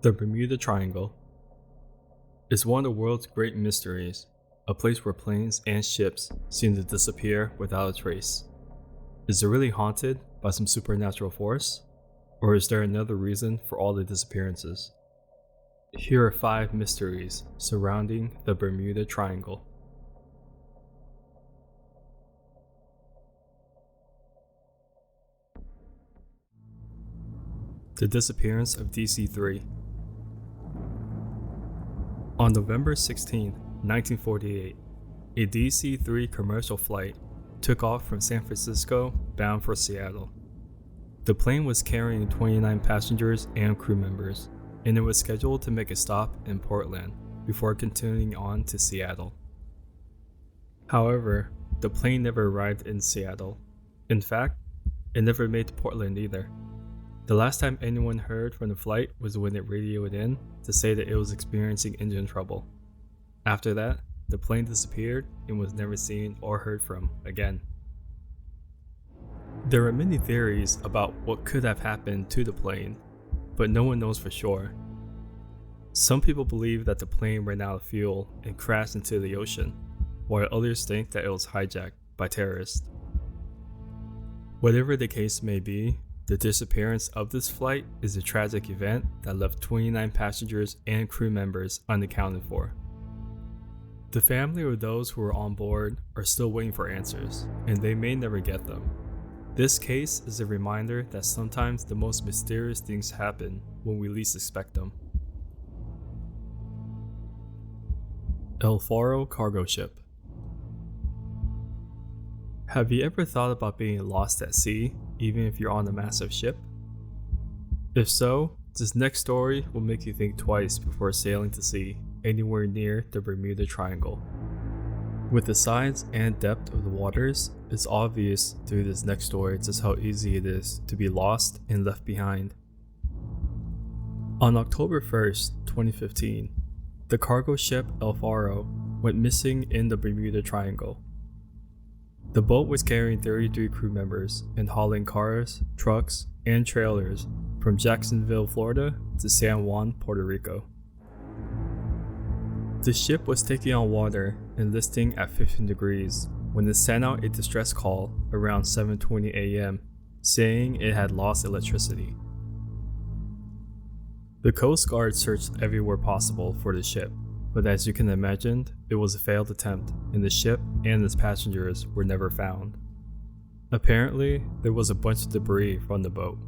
The Bermuda Triangle is one of the world's great mysteries, a place where planes and ships seem to disappear without a trace. Is it really haunted by some supernatural force? Or is there another reason for all the disappearances? Here are 5 mysteries surrounding the Bermuda Triangle. The disappearance of DC-3. On November 16, 1948, a DC-3 commercial flight took off from San Francisco bound for Seattle. The plane was carrying 29 passengers and crew members, and it was scheduled to make a stop in Portland before continuing on to Seattle. However, the plane never arrived in Seattle. In fact, it never made to Portland either. The last time anyone heard from the flight was when it radioed in to say that it was experiencing engine trouble. After that, the plane disappeared and was never seen or heard from again. There are many theories about what could have happened to the plane, but no one knows for sure. Some people believe that the plane ran out of fuel and crashed into the ocean, while others think that it was hijacked by terrorists. Whatever the case may be, the disappearance of this flight is a tragic event that left 29 passengers and crew members unaccounted for. The family of those who were on board are still waiting for answers, and they may never get them. This case is a reminder that sometimes the most mysterious things happen when we least expect them. El Faro cargo ship. Have you ever thought about being lost at sea, even if you're on a massive ship? If so, this next story will make you think twice before sailing to sea anywhere near the Bermuda Triangle. With the size and depth of the waters, it's obvious through this next story just how easy it is to be lost and left behind. On October 1st, 2015, the cargo ship El Faro went missing in the Bermuda Triangle. The boat was carrying 33 crew members and hauling cars, trucks, and trailers from Jacksonville, Florida to San Juan, Puerto Rico. The ship was taking on water and listing at 15 degrees when it sent out a distress call around 7:20 a.m. saying it had lost electricity. The Coast Guard searched everywhere possible for the ship, but as you can imagine, it was a failed attempt and the ship and its passengers were never found. Apparently, there was a bunch of debris from the boat,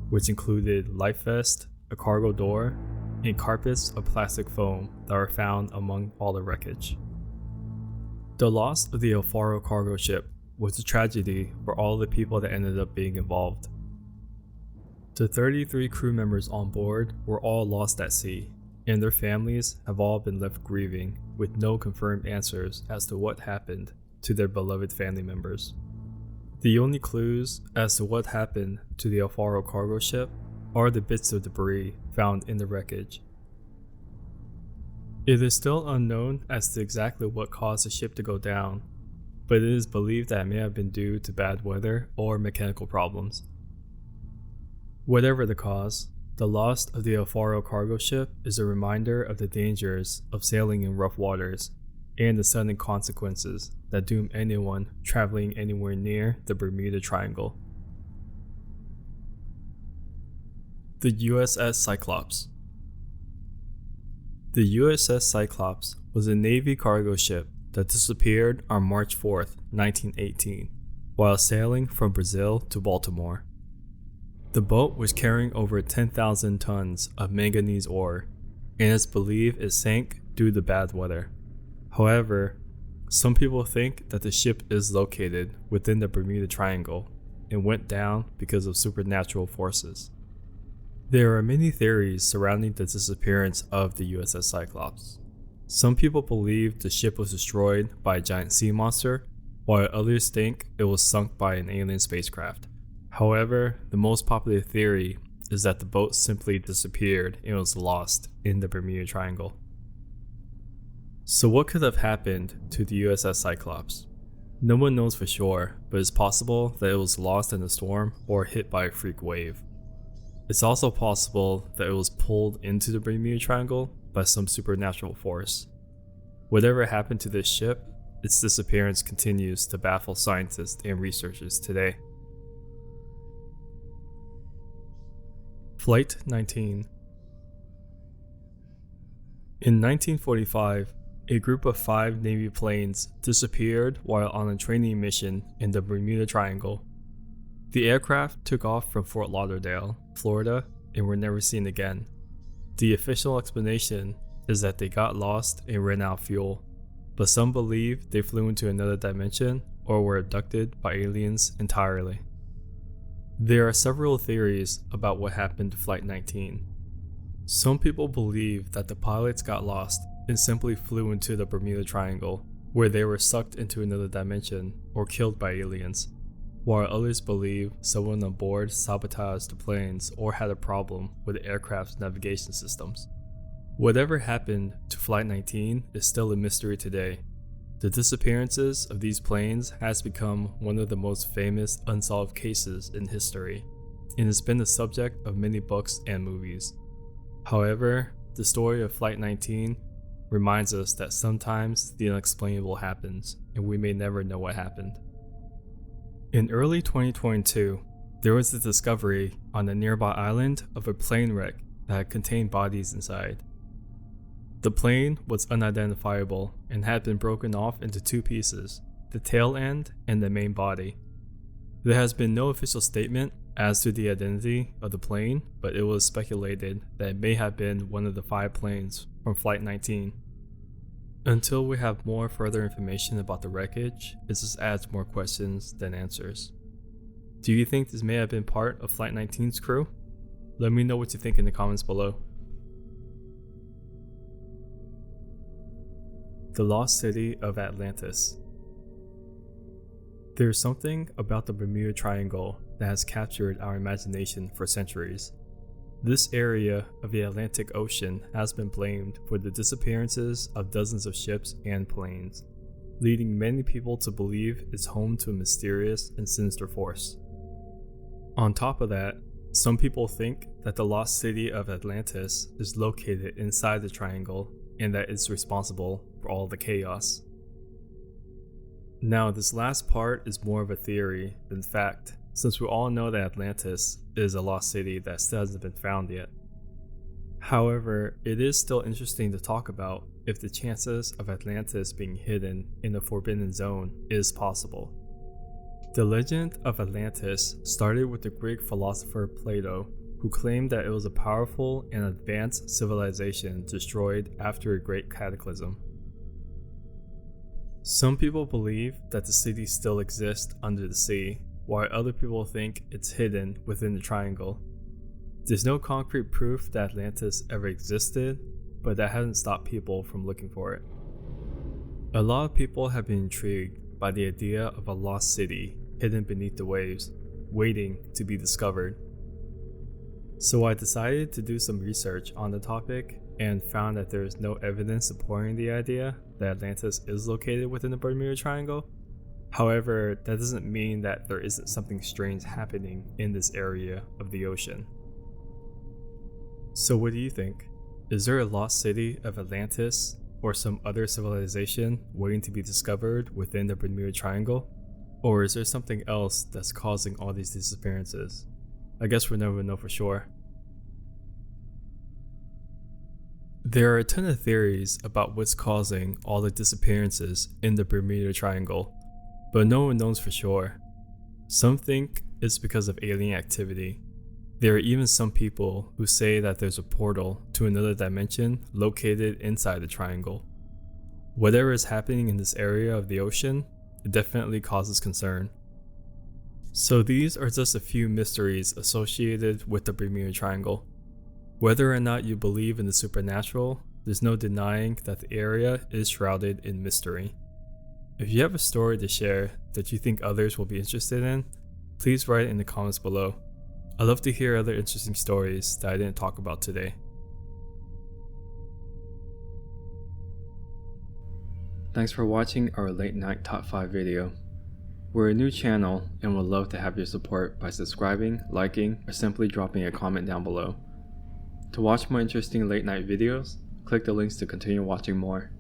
which included life vest, a cargo door, and carpets of plastic foam that were found among all the wreckage. The loss of the El Faro cargo ship was a tragedy for all the people that ended up being involved. The 33 crew members on board were all lost at sea, and their families have all been left grieving with no confirmed answers as to what happened to their beloved family members. The only clues as to what happened to the El Faro cargo ship are the bits of debris found in the wreckage. It is still unknown as to exactly what caused the ship to go down, but it is believed that it may have been due to bad weather or mechanical problems. Whatever the cause, the loss of the El Faro cargo ship is a reminder of the dangers of sailing in rough waters and the sudden consequences that doom anyone traveling anywhere near the Bermuda Triangle. The USS Cyclops. The USS Cyclops was a Navy cargo ship that disappeared on March 4th, 1918, while sailing from Brazil to Baltimore. The boat was carrying over 10,000 tons of manganese ore, and it's believed it sank due to bad weather. However, some people think that the ship is located within the Bermuda Triangle and went down because of supernatural forces. There are many theories surrounding the disappearance of the USS Cyclops. Some people believe the ship was destroyed by a giant sea monster, while others think it was sunk by an alien spacecraft. However, the most popular theory is that the boat simply disappeared and was lost in the Bermuda Triangle. So what could have happened to the USS Cyclops? No one knows for sure, but it's possible that it was lost in a storm or hit by a freak wave. It's also possible that it was pulled into the Bermuda Triangle by some supernatural force. Whatever happened to this ship, its disappearance continues to baffle scientists and researchers today. Flight 19. In 1945, a group of 5 Navy planes disappeared while on a training mission in the Bermuda Triangle. The aircraft took off from Fort Lauderdale, Florida, and were never seen again. The official explanation is that they got lost and ran out of fuel, but some believe they flew into another dimension or were abducted by aliens entirely. There are several theories about what happened to Flight 19. Some people believe that the pilots got lost and simply flew into the Bermuda Triangle, where they were sucked into another dimension or killed by aliens, while others believe someone on board sabotaged the planes or had a problem with the aircraft's navigation systems. Whatever happened to Flight 19 is still a mystery today. The disappearances of these planes has become one of the most famous unsolved cases in history, and has been the subject of many books and movies. However, the story of Flight 19 reminds us that sometimes the unexplainable happens, and we may never know what happened. In early 2022, there was a discovery on a nearby island of a plane wreck that had contained bodies inside. The plane was unidentifiable and had been broken off into 2 pieces, the tail end and the main body. There has been no official statement as to the identity of the plane, but it was speculated that it may have been one of the 5 planes from Flight 19. Until we have more further information about the wreckage, it just adds more questions than answers. Do you think this may have been part of Flight 19's crew? Let me know what you think in the comments below. The Lost City of Atlantis. There's something about the Bermuda Triangle that has captured our imagination for centuries. This area of the Atlantic Ocean has been blamed for the disappearances of dozens of ships and planes, leading many people to believe it's home to a mysterious and sinister force. On top of that, some people think that the lost city of Atlantis is located inside the triangle and that it's responsible for all the chaos. Now, this last part is more of a theory than fact, since we all know that Atlantis is a lost city that still hasn't been found yet. However, it is still interesting to talk about if the chances of Atlantis being hidden in the Forbidden Zone is possible. The legend of Atlantis started with the Greek philosopher Plato, who claimed that it was a powerful and advanced civilization destroyed after a great cataclysm. Some people believe that the city still exists under the sea, while other people think it's hidden within the triangle. There's no concrete proof that Atlantis ever existed, but that hasn't stopped people from looking for it. A lot of people have been intrigued by the idea of a lost city hidden beneath the waves, waiting to be discovered. So I decided to do some research on the topic and found that there is no evidence supporting the idea that Atlantis is located within the Bermuda Triangle. However, that doesn't mean that there isn't something strange happening in this area of the ocean. So what do you think? Is there a lost city of Atlantis or some other civilization waiting to be discovered within the Bermuda Triangle? Or is there something else that's causing all these disappearances? I guess we'll never know for sure. There are a ton of theories about what's causing all the disappearances in the Bermuda Triangle, but no one knows for sure. Some think it's because of alien activity. There are even some people who say that there's a portal to another dimension located inside the triangle. Whatever is happening in this area of the ocean, it definitely causes concern. So these are just a few mysteries associated with the Bermuda Triangle. Whether or not you believe in the supernatural, there's no denying that the area is shrouded in mystery. If you have a story to share that you think others will be interested in, please write it in the comments below. I'd love to hear other interesting stories that I didn't talk about today. Thanks for watching our late night top 5 video. We're a new channel and would love to have your support by subscribing, liking, or simply dropping a comment down below. To watch more interesting late night videos, click the links to continue watching more.